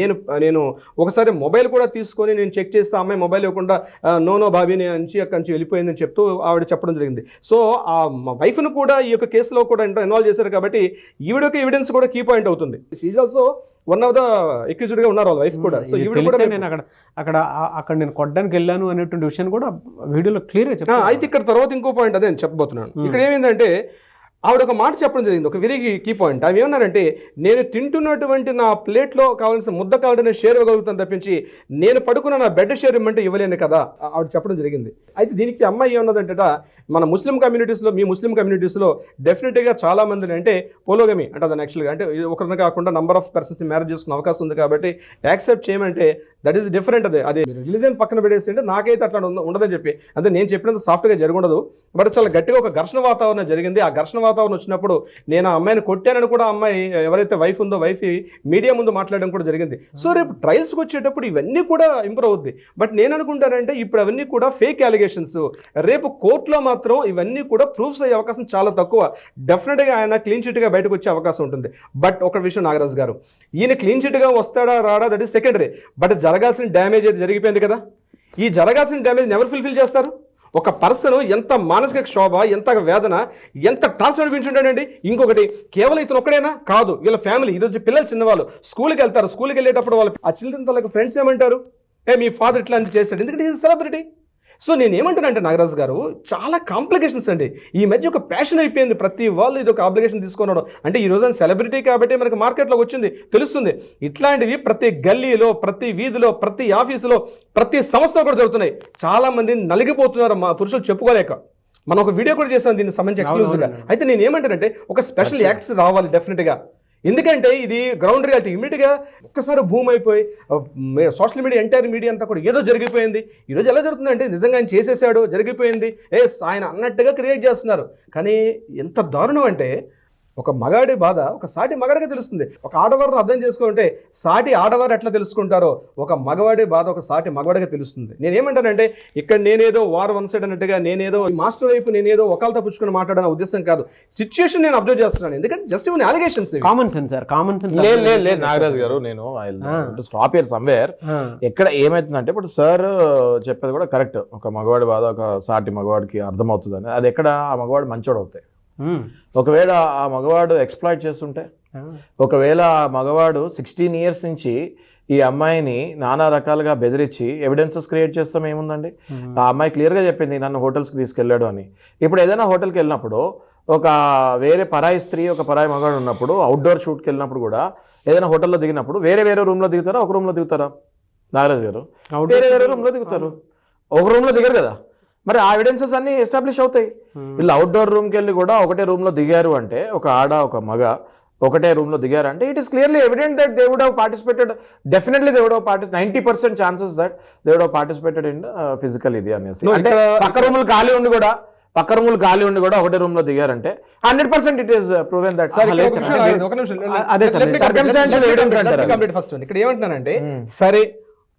నేను ఒకసారి మొబైల్ కూడా తీసుకొని నేను చెక్ చేస్తే అమ్మాయి మొబైల్ ఇవ్వకుండా నో బాబీని అక్కడి నుంచి వెళ్ళిపోయిందని చెప్తూ ఆవిడ చెప్పడం జరిగింది. సో ఆ వైఫ్ను కూడా ఈ యొక్క కేసులో కూడా ఇన్వాల్వ్ చేశారు కాబట్టి ఈవిడ ఎవిడెన్స్ కూడా కీ పాయింట్ అవుతుంది. She also one of the అక్యూజ్డ్గా ఉన్నారు వాళ్ళ వైఫ్ కూడా. సో ఈవిడ కూడా నేను అక్కడ నేను కొట్టడానికి వెళ్ళాను అనేటువంటి విషయం కూడా వీడియోలో క్లియర్గా చెప్పాను. అయితే ఇక్కడ తర్వాత ఇంకో పాయింట్ అదే నేను చెప్పబోతున్నాను. ఇక్కడ ఏమైందంటే ఆవిడ ఒక మాట చెప్పడం జరిగింది, ఒక వెరీ కీ పాయింట్. అవి ఏమన్నారంటే, నేను తింటున్నటువంటి నా ప్లేట్లో కావాల్సిన ముద్ద కావాలంటే షేర్ ఇవ్వగలుగుతాను తప్పించి నేను పడుకున్న నా బెడ్ షేర్ ఇవ్వమంటే ఇవ్వలేను కదా ఆవిడ చెప్పడం జరిగింది. అయితే దీనికి అమ్మాయి ఏమన్నదంటే, మన ముస్లిం కమ్యూనిటీస్లో మీ ముస్లిం కమ్యూనిటీస్లో డెఫినెట్గా చాలామందిని అంటే పోలోగమి అంటే దాన్ని యాక్చువల్గా అంటే ఒకరిని కాకుండా నంబర్ ఆఫ్ పర్సన్స్ని మ్యారేజ్ చేసుకునే అవకాశం ఉంది కాబట్టి యాక్సెప్ట్ చేయమంటే దట్ ఈస్ డిఫరెంట్. అదే రిలీజియన్ పక్కన పెట్టేసి అంటే నాకైతే అట్లా ఉండదని చెప్పి అంటే నేను చెప్పినంత సాఫ్ట్గా జరగఉండదు. బట్ చాలా గట్టిగా ఒక ఘర్షణ వాతావరణం జరిగింది. ఆ ఘర్షణ వాతావరణం వచ్చినప్పుడు నేను ఆ అమ్మాయిని కొట్టానని కూడా అమ్మాయి ఎవరైతే వైఫ్ ఉందో వైఫ్ మీడియా ముందు మాట్లాడడం కూడా జరిగింది. సో రేపు ట్రయల్స్కి వచ్చేటప్పుడు ఇవన్నీ కూడా ఇంప్రూవ్ అవుద్ది. బట్ నేను అనుకుంటానంటే ఇప్పుడు అవన్నీ కూడా ఫేక్ అలిగేషన్స్. రేపు కోర్టులో మాత్రం ఇవన్నీ కూడా ప్రూఫ్స్ అయ్యే అవకాశం చాలా తక్కువ. డెఫినెట్గా ఆయన క్లీన్ చిట్గా బయటకు వచ్చే అవకాశం ఉంటుంది. బట్ ఒక విషయం నాగరాజ్ గారు, ఈయన క్లీన్ చిట్గా వస్తాడా రాడా దట్ ఈస్ సెకండరీ. బట్ జరగాల్సిన డ్యామేజ్ అయితే జరిగిపోయింది కదా. ఈ జరగాల్సిన డ్యామేజ్ ఎవరు ఫుల్ఫిల్ చేస్తారు? ఒక పర్సన్ ఎంత మానసిక క్షోభ, ఎంత వేదన, ఎంత టార్చర్ అనిపించుంటాడండి. ఇంకొకటి కేవలం ఇతను ఒక్కడైనా కాదు, వీళ్ళ ఫ్యామిలీ ఈరోజు పిల్లలు చిన్నవాళ్ళు స్కూల్కి వెళ్తారు. స్కూల్కి వెళ్ళేటప్పుడు వాళ్ళు ఆ చిల్డ్రన్ వాళ్ళకి ఫ్రెండ్స్ ఏమంటారు, మీ ఫాదర్ ఇట్లా చేశాడు, ఎందుకంటే ఈజ్ సెలబ్రిటీ. సో నేను ఏమంటానంటే నాగరాజ్ గారు, చాలా కాంప్లికేషన్స్ అండి. ఈ మధ్య ఒక ప్యాషన్ అయిపోయింది, ప్రతి వాళ్ళు ఇది ఒక అప్లికేషన్ తీసుకున్నాడు. అంటే ఈ రోజున సెలబ్రిటీ కాబట్టి మనకి మార్కెట్లోకి వచ్చింది తెలుస్తుంది. ఇట్లాంటివి ప్రతి గల్లీలో, ప్రతి వీధిలో, ప్రతి ఆఫీసులో, ప్రతి సంస్థలో కూడా జరుగుతున్నాయి. చాలా మంది నలిగిపోతున్నారు మా పురుషులు చెప్పుకోలేక. మనం ఒక వీడియో కూడా చేసాం దీనికి సంబంధించి ఎక్స్క్లూజివ్గా. అయితే నేను ఏమంటానంటే ఒక స్పెషల్ యాక్ట్స్ రావాలి డెఫినెట్గా. ఎందుకంటే ఇది గ్రౌండ్ రియాలిటీ. ఇమీడియట్గా ఒక్కసారి భూమి అయిపోయి సోషల్ మీడియా ఎంటైర్ మీడియా అంతా కూడా ఏదో జరిగిపోయింది. ఈరోజు ఎలా జరుగుతుందంటే నిజంగా ఆయన చేసేసాడు, జరిగిపోయింది, ఆయన అన్నట్టుగా క్రియేట్ చేస్తున్నారు. కానీ ఎంత దారుణం అంటే ఒక మగాడి బాధ ఒక సాటి మగాడికి తెలుస్తుంది. ఒక ఆడవారిని అర్థం చేసుకుంటే సాటి ఆడవారు ఎట్లా తెలుసుకుంటారో ఒక మగవాడి బాధ ఒక సాటి మగవాడికి తెలుస్తుంది. నేనేమంటానంటే ఇక్కడ నేనేదో వార్ వన్ సైడ్ అన్నట్టుగా నేనేదో మాస్టర్ వైపు నేనేదో ఒకళ్ళతో పుచ్చుకుని మాట్లాడాలనే ఉద్దేశం కాదు. సిచ్యుయేషన్ నేను అబ్జర్వ్ చేస్తున్నాను. ఎందుకంటే జస్ట్ ఇవన్నీ allegations. Common sense sir, common sense. లేదు నాగరాజు గారు, నేను స్టాప్ హియర్ సమ్వేర్. ఎక్కడ ఏమైతుందంటే ఇప్పుడు సార్ చెప్పేది కూడా కరెక్ట్. ఒక మగవాడి బాధ ఒక సాటి మగవాడికి అర్థమవుతుందని. అది ఎక్కడ ఆ మగవాడు మంచోడు అవుతాయి. ఒకవేళ ఆ మగవాడు ఎక్స్ప్లాయిట్ చేస్తుంటే, ఒకవేళ ఆ మగవాడు 16 years నుంచి ఈ అమ్మాయిని నానా రకాలుగా బెదిరించి ఎవిడెన్సెస్ క్రియేట్ చేస్తాం ఏముందండి. ఆ అమ్మాయి క్లియర్గా చెప్పింది నన్ను హోటల్స్కి తీసుకెళ్ళాడు అని. ఇప్పుడు ఏదైనా హోటల్కి వెళ్ళినప్పుడు ఒక వేరే పరాయి స్త్రీ ఒక పరాయి మగవాడు ఉన్నప్పుడు అవుట్డోర్ షూట్కి వెళ్ళినప్పుడు కూడా ఏదైనా హోటల్లో దిగినప్పుడు వేరే రూమ్లో దిగుతారా, ఒక రూమ్లో దిగుతారా నాగరాజు గారు? వేరే రూమ్లో దిగుతారు, ఒక రూమ్లో దిగరు కదా. మరి ఆ ఎవిడెన్సెస్ అన్ని ఎస్టాబ్లిష్ అవుతాయి. వీళ్ళు అవుట్డోర్ రూమ్కి వెళ్ళి కూడా ఒకటే రూమ్లో దిగారు అంటే, ఒక ఆడ ఒక మగ ఒకటే రూమ్లో దిగారు అంటే it is clearly evident that they would have participated. Definitely they would have 90% chances that they would have participated in physical ఇది అనేసి. అంటే పక్క రూములు ఖాళీ ఉండి కూడా ఒకటే రూమ్ లో దిగారంటే 100% it is proven that. First ఇక్కడ ఏమంటున్నానంటే, సరే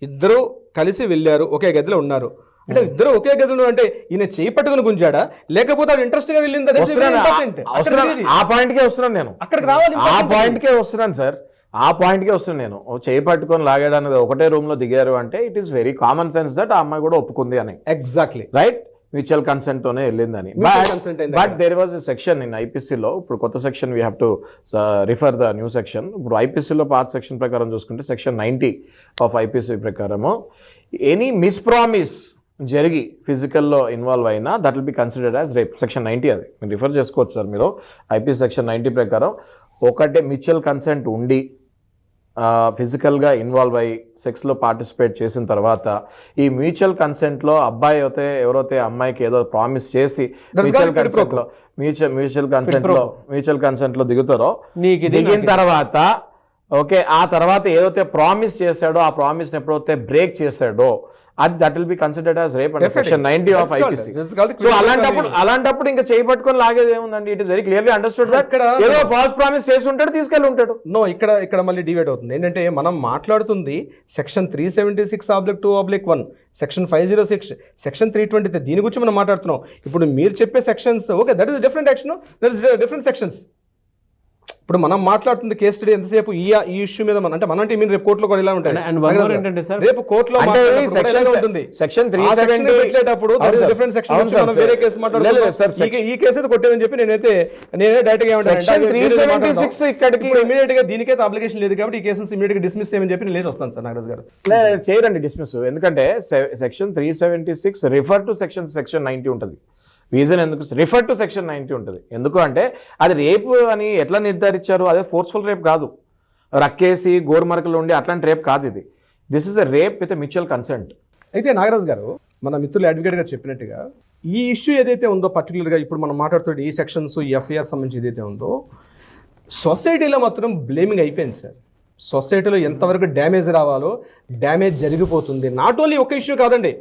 ఇద్దరు కలిసి వెళ్ళారు, ఒకే గదిలో ఉన్నారు అంటే ఇద్దరు ఒకే గదిలో అంటే ఈయన చేయి పట్టుకుని గుంజాడా లేకపోతే అది ఇంట్రెస్ట్ గా వెళ్ళిందా? ఆ పాయింట్కే వస్తున్నాను నేను, అక్కడికి రావాలి. ఆ పాయింట్కే వస్తున్నాను సార్, ఆ పాయింట్కే వస్తున్నాను నేను. చేయి పట్టుకొని లాగాడు అనేది ఒకటే రూమ్ లో దిగారు అంటే it is very common sense that ఆ అమ్మాయి కూడా ఒప్పుకుంది అని. ఎగ్జాక్ట్లీ రైట్, మ్యూచువల్ కన్సెంట్ తోనే వెళ్ళిందని. But there was a section in ఐపీసీలో, ఇప్పుడు కొత్త section we have to refer the new section. ఇప్పుడు ఐపీసీలో పాత సెక్షన్ ప్రకారం చూసుకుంటే సెక్షన్ 90 ఆఫ్ ఐపీసీ ప్రకారము ఎనీ మిస్ప్రామిస్ జరిగి ఫిజికల్లో ఇన్వాల్వ్ అయినా that will be considered as rape. Section 90 అది మీరు రిఫర్ చేసుకోవచ్చు సార్ మీరు. ఐపీసీ సెక్షన్ 90 ప్రకారం ఒకటే మ్యూచువల్ కన్సెంట్ ఉండి ఫిజికల్గా ఇన్వాల్వ్ అయ్యి సెక్స్లో పార్టిసిపేట్ చేసిన తర్వాత ఈ మ్యూచువల్ కన్సెంట్లో అబ్బాయి అయితే ఎవరైతే అమ్మాయికి ఏదో ప్రామిస్ చేసి మ్యూచువల్ కన్సెంట్లో దిగుతారో, దిగిన తర్వాత ఓకే ఆ తర్వాత ఏదైతే ప్రామిస్ చేశాడో ఆ ప్రామిస్ని ఎప్పుడైతే బ్రేక్ చేశాడో అది that will be considered as rape under section 90 of IPC. So అలాంటప్పుడు ఇంకా చేయి పట్టుకొని లాగేది ఏముందండి? It is very clearly understood that ఏదో ఫాల్స్ ప్రామిస్ చేసి ఉంటాడు, తీసుకెళ్ళి ఉంటాడు. నో, ఇక్కడ మళ్ళీ డివైడ్ అవుతుంది. ఏంటంటే మనం మాట్లాడుతుంది సెక్షన్ 376/2/1, సెక్షన్ 506, సెక్షన్ 320. దీని గురించి మనం మాట్లాడుతున్నాం. ఇప్పుడు మీరు చెప్పే sections okay, that is different action, that is different sections. ఇప్పుడు మనం మాట్లాడుతుంది కేసు స్టడీ ఎంతసేపు ఈ ఇష్యూ మీద అంటే మనంటే మీరు రేపు కోర్టులో కూడా ఇలా ఉంటాయి. రేపు కోర్టులో ఉంటుంది సెక్షన్ 370 పెట్టేటప్పుడు డిఫరెంట్ సెక్షన్ మనం వేరే కేసు మాట్లాడుతున్నాం. ఈ కేసు అయితే కొట్టేదని చెప్పి నేనే డైరెక్ట్ గా ఇమీడియట్ గా దీనికైతే అప్లికేషన్ లేదు కాబట్టి ఈ కేసు ఇమీడియట్ గా డిస్మిస్ చేయమని చెప్పి నేను వస్తాను సార్ నాగరాజ్ గారు. చేయరండి డిస్మిస్, ఎందుకంటే సెక్షన్ 376 రిఫర్ టు సెక్షన్ 90 ఉంటుంది. రీజన్ ఎందుకు రిఫర్ టు సెక్షన్ 90 ఉంటుంది? ఎందుకు అంటే అది రేపు అని ఎట్లా నిర్ధారించారు? అదే ఫోర్స్ఫుల్ రేప్ కాదు, రక్కేసి గోరుమరకలు ఉండి అట్లాంటి రేప్ కాదు ఇది. This is a rape with a mutual consent. అయితే నాగరాజ్ గారు, మన మిత్రులు అడ్వకేట్ గారు చెప్పినట్టుగా ఈ ఇష్యూ ఏదైతే ఉందో పర్టికులర్గా ఇప్పుడు మనం మాట్లాడుతుంటే ఈ సెక్షన్స్ ఈ ఎఫ్ఐఆర్ సంబంధించి ఏదైతే ఉందో సొసైటీలో మాత్రం బ్లేమింగ్ అయిపోయింది సార్. సొసైటీలో ఎంతవరకు డ్యామేజ్ రావాలో డ్యామేజ్ జరిగిపోతుంది. నాట్ ఓన్లీ ఒక ఇష్యూ కాదండి,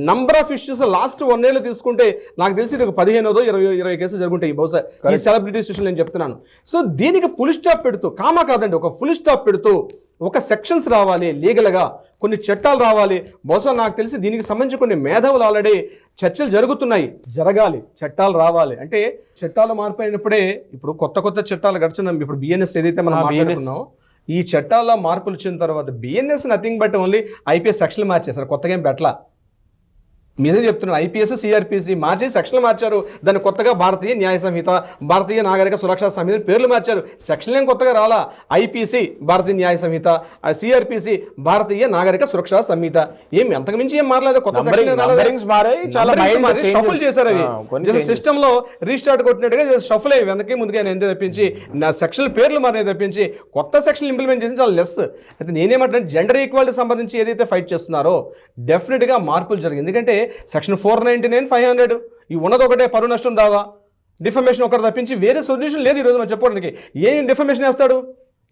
number of issues last 1 year తీసుకుంటే నాకు తెలిసి ఇది ఒక 15-20 కేసులు జరుగుంటాయి బహుశా ఈ సెలబ్రిటీ ఇష్యూస్ నేను చెప్తున్నాను. సో దీనికి ఫుల్ స్టాప్ పెడుతూ కాదండి, ఒక ఫుల్ స్టాప్ పెడుతూ ఒక సెక్షన్స్ రావాలి, లీగల్గా కొన్ని చట్టాలు రావాలి. బహుశా నాకు తెలిసి దీనికి సంబంధించి కొన్ని మేధావులు ఆల్రెడీ చర్చలు జరుగుతున్నాయి, జరగాలి, చట్టాలు రావాలి. అంటే చట్టాలు మారిపోయినప్పుడే ఇప్పుడు కొత్త చట్టాలు గడిచినాం. ఇప్పుడు బిఎన్ఎస్ ఏదైతే మనం మాట్లాడుతున్నాం, ఈ చట్టాల్లో మార్పులు వచ్చిన తర్వాత BNS nothing but only IPS సెక్షన్లు మార్చేశారు, కొత్తగా ఏం పెట్టలా. నిజం చెప్తున్నాను, ఐపీఎస్ సిఆర్పిసి మార్చి సెక్షన్లు మార్చారు. దాన్ని కొత్తగా భారతీయ న్యాయ సంహిత, భారతీయ నాగరిక సురక్షా సంహిత పేర్లు మార్చారు. సెక్షన్లు ఏం కొత్తగా రాలా. ఐపీసీ భారతీయ న్యాయ సంహిత, సిఆర్పిసి భారతీయ నాగరిక సురక్షా సంహిత, ఏం ఎంతకు మించి ఏం మారలేదు. కొత్త షఫుల్ చేశారు. అవి సిస్టమ్ లో రీస్టార్ట్ కొట్టినట్టుగా షఫుల్ అయ్యి వెనక్కి ముందుగా నేను తప్పించి నా సెక్షన్ పేర్లు మారేది తప్పించి కొత్త సెక్షన్ ఇంప్లిమెంట్ చేసి చాలా లెస్. అయితే నేనేమంటే జెండర్ ఈక్వాలిటీ సంబంధించి ఏదైతే ఫైట్ చేస్తున్నారో డెఫినెట్గా మార్పులు జరిగింది. ఎందుకంటే సెక్షన్ 499, 500 ఈ ఉన్నది ఒకటే, పరువు నష్టం దావా, డిఫమేషన్ ఒకటి తప్పించి వేరే సొల్యూషన్ లేదు ఈరోజు మనం చెప్పుకోవడానికి. ఏం డిఫమేషన్ వేస్తాడు?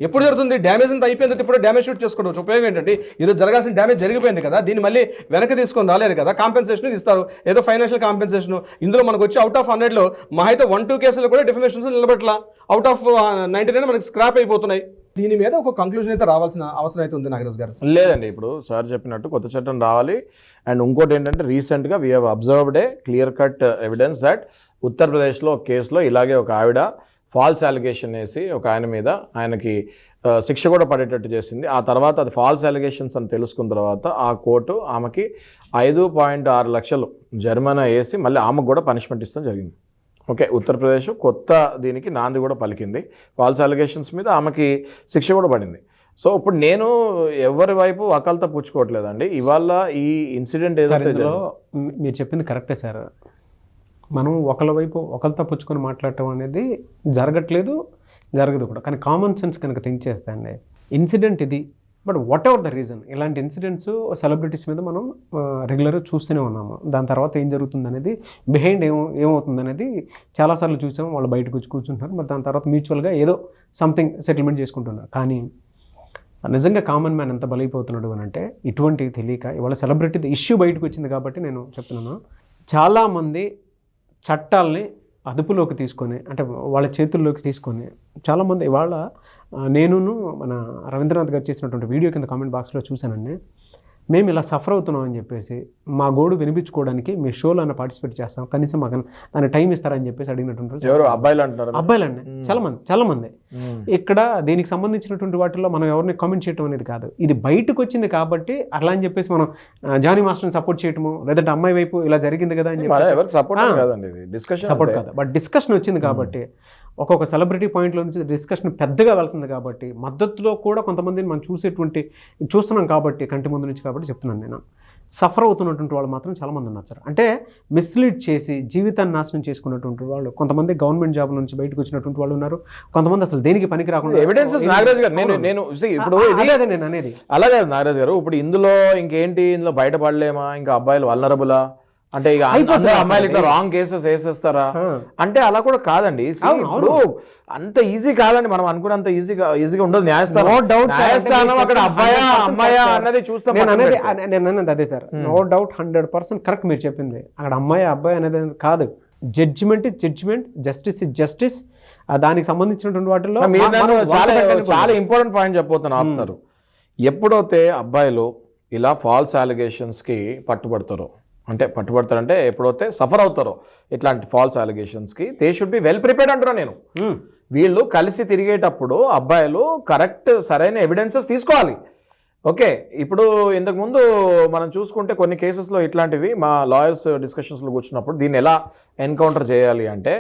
ఎప్పుడు జరుగుతుంది? డ్యామేజ్ అంతా అయిపోయింది, ఇప్పుడు డ్యామేజ్ షూట్ చేసుకోవచ్చు. ఉపయోగం ఏంటంటే ఈరోజు జరగాల్సిన డ్యామేజ్ జరిగిపోయింది కదా, దీన్ని మళ్ళీ వెనక్కి తీసుకొని రాలేరు కదా, కాంపెన్సేషన్ ఇస్తారు, ఏదో ఫైనాన్షియల్ కాంపెన్సేషన్. ఇందులో మనకు వచ్చి అవుట్ ఆఫ్ 100లో మా అయితే 1-2 కేసులు కూడా డిఫమేషన్స్ నిలబెట్టలా, అవుట్ ఆఫ్ 99 మనకి స్క్రాప్ అయిపోతున్నాయి. దీని మీద ఒక కంక్లూజన్ అయితే రావాల్సిన అవసరం అయితే ఉంది నాగరాజ్ గారు. లేదండి, ఇప్పుడు సార్ చెప్పినట్టు కొత్త చట్టం రావాలి. అండ్ ఇంకోటి ఏంటంటే రీసెంట్గా we have observed A clear cut evidence that ఉత్తరప్రదేశ్లో ఒక కేసులో ఇలాగే ఒక ఆవిడ ఫాల్స్ అలిగేషన్ వేసి ఒక ఆయన మీద ఆయనకి శిక్ష కూడా పడేటట్టు చేసింది. ఆ తర్వాత అది ఫాల్స్ అలిగేషన్స్ అని తెలుసుకున్న తర్వాత ఆ కోర్టు ఆమెకి 5.6 లక్షలు జరిమానా వేసి మళ్ళీ ఆమెకు కూడా పనిష్మెంట్ ఇస్తాం జరిగింది. ఓకే, ఉత్తరప్రదేశ్ కొత్త దీనికి నాంది కూడా పలికింది. ఫాల్స్ అలిగేషన్స్ మీద ఆమెకి శిక్ష కూడా పడింది. సో ఇప్పుడు నేను ఎవరి వైపు వకాలతో పుచ్చుకోవట్లేదండి. ఇవాళ ఈ ఇన్సిడెంట్ ఏదైతే మీరు చెప్పింది కరెక్టే సార్. మనం ఒకళ్ళ వైపు ఒకరితో పుచ్చుకొని మాట్లాడటం అనేది జరగట్లేదు, జరగదు కూడా. కానీ కామన్ సెన్స్ కనుక థింక్ చేస్తే అండి, ఇన్సిడెంట్ ఇది, but what ever the reason, ఇలాంటి ఇన్సిడెంట్స్ సెలబ్రిటీస్ మీద మనం రెగ్యులర్గా చూస్తూనే ఉన్నాము. దాని తర్వాత ఏం జరుగుతుంది అనేది, బిహైండ్ ఏమవుతుంది అనేది చాలాసార్లు చూసాము. వాళ్ళు బయటకు వచ్చి కూర్చుంటున్నారు, మరి దాని తర్వాత మ్యూచువల్గా ఏదో సంథింగ్ సెటిల్మెంట్ చేసుకుంటున్నారు. కానీ నిజంగా కామన్ మ్యాన్ ఎంత బలైపోతున్నాడు అని అంటే, ఇటువంటి తెలియక ఇవాళ సెలబ్రిటీ ఇష్యూ బయటకు వచ్చింది కాబట్టి నేను చెప్తున్నాను. చాలామంది చట్టాలని అదుపులోకి తీసుకొని, అంటే వాళ్ళ చేతుల్లోకి తీసుకొని చాలామంది ఇవాళ నేను మన రవీంద్రనాథ్ గారు చేసినటువంటి వీడియో కింద కామెంట్ బాక్స్లో చూశానండి, మేము ఇలా సఫర్ అవుతున్నాం అని చెప్పేసి మా గోడు వినిపించుకోవడానికి మీ షోలో అన్న పార్టిసిపేట్ చేస్తాం, కనీసం మాకు దాని టైం ఇస్తారని చెప్పేసి అడిగినటువంటి ఎవరు అబ్బాయిలు అంటారు, అబ్బాయిలండి చాలా మంది. ఇక్కడ దీనికి సంబంధించినటువంటి వాటిల్లో మనం ఎవరిని కామెంట్ చేయడం అనేది కాదు, ఇది బయటకు వచ్చింది కాబట్టి అట్లా అని చెప్పేసి మనం జానీ మాస్టర్ని సపోర్ట్ చేయటము, లేదంటే అమ్మాయి వైపు ఇలా జరిగింది కదా అని చెప్పి సపోర్ట్ కాదు, బట్ డిస్కషన్ వచ్చింది కాబట్టి, ఒక్కొక్క సెలబ్రిటీ పాయింట్లో నుంచి డిస్కషన్ పెద్దగా వెళ్తుంది కాబట్టి, మద్దతులో కూడా కొంతమందిని మనం చూస్తున్నాం కాబట్టి, కంటి ముందు నుంచి కాబట్టి చెప్తున్నాను. నేను సఫర్ అవుతున్నటువంటి వాళ్ళు మాత్రం చాలామంది ఉన్నారు. అంటే మిస్లీడ్ చేసి జీవితాన్ని నాశనం చేసుకున్నటువంటి వాళ్ళు, కొంతమంది గవర్నమెంట్ జాబ్ నుంచి బయటకు వచ్చినటువంటి వాళ్ళు ఉన్నారు, కొంతమంది అసలు దేనికి పనికి రాకుండా ఎవిడెన్సెస్. నాగరాజ్ గారు నేను ఇప్పుడు నేను అనేది అలాగే నాగరాజ్ గారు, ఇప్పుడు ఇందులో ఇంకేంటి, ఇందులో బయటపడలేమా, ఇంకా అబ్బాయిలు వల్నరబులా అంటే ఇక అమ్మాయిలు ఇట్లా రాంగ్ కేసెస్ వేసేస్తారా అంటే అలా కూడా కాదండి. ఇప్పుడు అంత ఈజీ కాదండి, మనం అనుకున్నంత ఈజీగా ఉండదు న్యాయస్థానం. అక్కడ అబ్బాయా అమ్మాయా అన్నది చూస్తాం. నేను అన్నది అదే సార్, నో డౌట్ 100% కరెక్ట్ మీరు చెప్పింది. అక్కడ అమ్మాయి అబ్బాయి అనేది కాదు, judgement is judgement, justice is justice. దానికి సంబంధించినటువంటి వాటిల్లో చాలా ఇంపార్టెంట్ పాయింట్ చెప్పబోతున్నారు ఆపుతారు. ఎప్పుడైతే అబ్బాయిలు ఇలా ఫాల్స్ అలిగేషన్స్కి పట్టుబడతారంటే ఎప్పుడైతే సఫర్ అవుతారో ఇట్లాంటి ఫాల్స్ అలిగేషన్స్కి, they should be well prepared అంటున్నాను నేను. వీళ్ళు కలిసి తిరిగేటప్పుడు అబ్బాయిలు కరెక్ట్ సరైన ఎవిడెన్సెస్ తీసుకోవాలి. ఓకే, ఇప్పుడు ఇంతకుముందు మనం చూసుకుంటే కొన్ని కేసెస్లో ఇట్లాంటివి మా లాయర్స్ డిస్కషన్స్లో కూర్చున్నప్పుడు దీన్ని ఎలా ఎన్కౌంటర్ చేయాలి అంటే,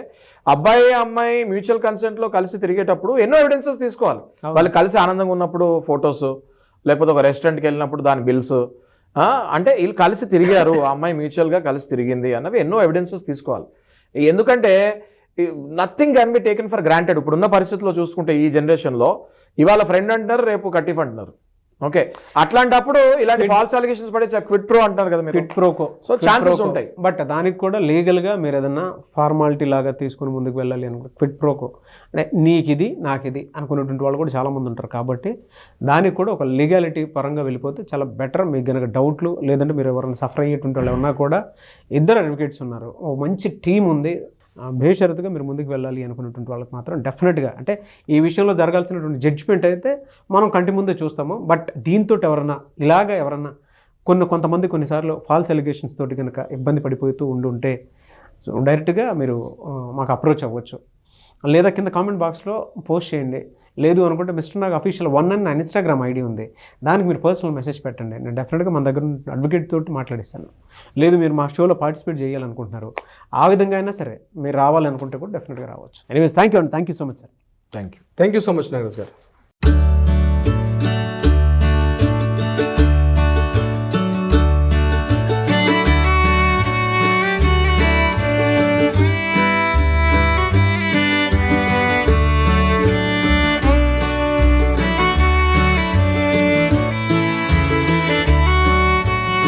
అబ్బాయి అమ్మాయి మ్యూచువల్ కన్సెంట్లో కలిసి తిరిగేటప్పుడు ఎన్నో ఎవిడెన్సెస్ తీసుకోవాలి. వాళ్ళు కలిసి ఆనందంగా ఉన్నప్పుడు ఫొటోస్, లేకపోతే ఒక రెస్టారెంట్కి వెళ్ళినప్పుడు దాని బిల్స్, అంటే వీళ్ళు కలిసి తిరిగారు, ఆ అమ్మాయి మ్యూచువల్గా కలిసి తిరిగింది అన్నవి ఎన్నో ఎవిడెన్సెస్ తీసుకోవాలి. ఎందుకంటే nothing can be taken for granted. ఇప్పుడున్న పరిస్థితుల్లో చూసుకుంటే ఈ జనరేషన్లో ఇవాళ ఫ్రెండ్ అంటారు, రేపు కట్టిఫ్ అంటున్నారు. ఓకే, అట్లాంటప్పుడు ఇలాంటి ఫాల్స్ అలిగేషన్స్ పడే క్విట్ ప్రో అంటారు కదా, క్విట్ ప్రోకో. సో ఛాన్సెస్ ఉంటాయి, బట్ దానికి కూడా లీగల్గా మీరు ఏదన్నా ఫార్మాలిటీ లాగా తీసుకుని ముందుకు వెళ్ళాలి అనుకుంటే క్విట్ ప్రోకో అంటే నీకిది నాకిది అనుకునేటువంటి వాళ్ళు కూడా చాలామంది ఉంటారు. కాబట్టి దానికి కూడా ఒక లీగాలిటీ పరంగా వెళ్ళిపోతే చాలా బెటర్. మీకు కనుక డౌట్లు లేదంటే మీరు ఎవరైనా సఫర్ అయ్యేటువంటి వాళ్ళు ఉన్నా కూడా ఇద్దరు అడ్వకేట్స్ ఉన్నారు, ఒక మంచి టీం ఉంది, బేషరతుగా మీరు ముందుకు వెళ్ళాలి అనుకున్నటువంటి వాళ్ళకి మాత్రం డెఫినెట్గా, అంటే ఈ విషయంలో జరగాల్సినటువంటి జడ్జిమెంట్ అయితే మనం కంటి ముందే చూస్తాము. బట్ దీంతో ఎవరన్నా కొంతమంది కొన్నిసార్లు ఫాల్స్ అలిగేషన్స్ తోటి కనుక ఇబ్బంది పడిపోతూ ఉంటే డైరెక్ట్గా మీరు మాకు అప్రోచ్ అవ్వచ్చు, లేదా కింద కామెంట్ బాక్స్లో పోస్ట్ చేయండి. లేదు అనుకుంటే మిస్టర్ నాగ్ అఫీషియల్ 1 అని నా ఇన్స్టాగ్రామ్ ఐడి ఉంది, దానికి మీరు పర్సనల్ మెసేజ్ పెట్టండి. నేను డెఫినెట్గా మన దగ్గర అడ్వకేట్ తోటి మాట్లాడిస్తాను. లేదు మీరు మా షోలో పార్టిసిపేట్ చేయాలనుకుంటున్నారు, ఆ విధంగా అయినా సరే మీరు రావాలనుకుంటే కూడా డెఫినెట్గా రావచ్చు. Anyways thank you so much sir. Thank you so much Nagaraj గారు.